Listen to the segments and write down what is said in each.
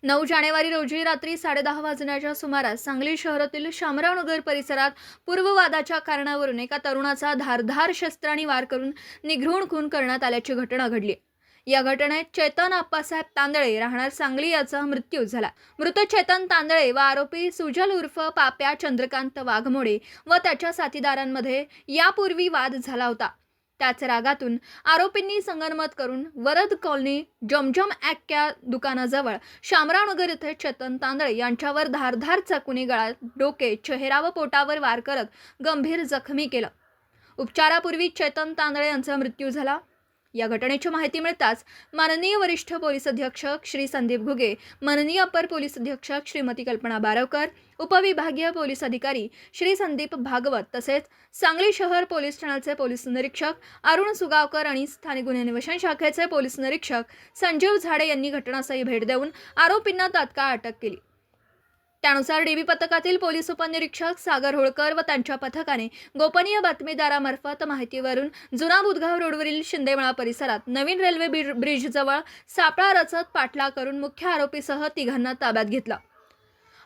9 जानेवारी रोजी रात्री 10:30 वाजण्याच्या सुमारास सांगली शहरातील शामराव नगर परिसरात पूर्ववादाच्या कारणावरून एका तरुणाचा धारदार शस्त्राने वार करून निघृण खून करण्यात आल्याची घटना घडली। या घटनेत चेतन आप्पासाहेब तांदळे राहणार सांगली याचा मृत्यू झाला। मृत चेतन तांदळे व आरोपी सुजल उर्फ पाप्या चंद्रकांत वाघमोडे व त्याच्या साथीदारांमध्ये यापूर्वी वाद झाला होता। त्याच रागातून आरोपींनी संगनमत करून वरद कॉलनी जमजम ॲक्या दुकानाजवळ शामराव नगर येथे चेतन तांदळे यांच्यावर धारदार चाकूने गळा, डोके, चेहरा व पोटावर वार करत गंभीर जखमी केलं। उपचारापूर्वी चेतन तांदळे यांचा मृत्यू झाला। या घटनेची माहिती मिळताच माननीय वरिष्ठ पोलीस अधीक्षक श्री संदीप घुगे, माननीय अपर पोलीस अधीक्षक श्रीमती कल्पना बारवकर, उपविभागीय पोलीस अधिकारी श्री संदीप भागवत तसेच सांगली शहर पोलीस ठाण्याचे पोलीस निरीक्षक अरुण सुगावकर आणि स्थानिक गुन्हे अन्वेषण शाखेचे पोलीस निरीक्षक संजीव झाडे यांनी घटनास्थळी भेट देऊन आरोपींना तात्काळ अटक केली। त्यानुसार डीबी पथकातील पोलीस उपनिरीक्षक सागर होळकर व त्यांच्या पथकाने गोपनीय बातमीदारामार्फत माहितीवरून जुना बुधगाव रोडवरील शिंदेमळा परिसरात नवीन रेल्वे ब्रिजजवळ सापळा रचत पाठलाग करून मुख्य आरोपीसह तिघांना ताब्यात घेतलं।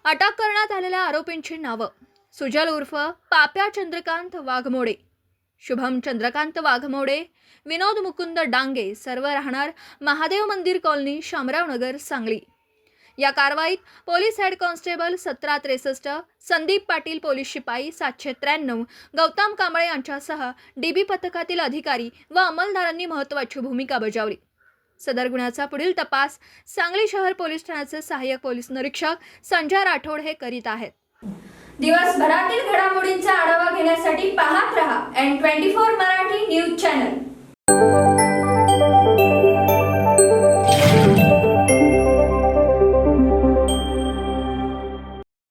अटक करण्यात आलेल्या आरोपींची नावं: सुजल उर्फ पाप्या चंद्रकांत वाघमोडे, शुभम चंद्रकांत वाघमोडे, विनोद मुकुंद डांगे, सर्व राहणार महादेव मंदिर कॉलनी, शामराव नगर, सांगली। या कारवाईत police head constable 1763, Sandeep Patil police शिपाई 793, गौतम कांबळे यांच्यासह डीबी पथकातील अधिकारी व अंमलदारांनी महत्त्वाची भूमिका बजावली। सदर गुन्ह्याचा पुढील तपास सांगली शहर पोलीस ठाण्याचे सहाय्यक पोलीस निरीक्षक संजय राठोड हे करीत आहेत। दिवसभरातील घडामोडींचा आढावा घेण्यासाठी पाहत रहा N24 मराठी न्यूज चॅनल।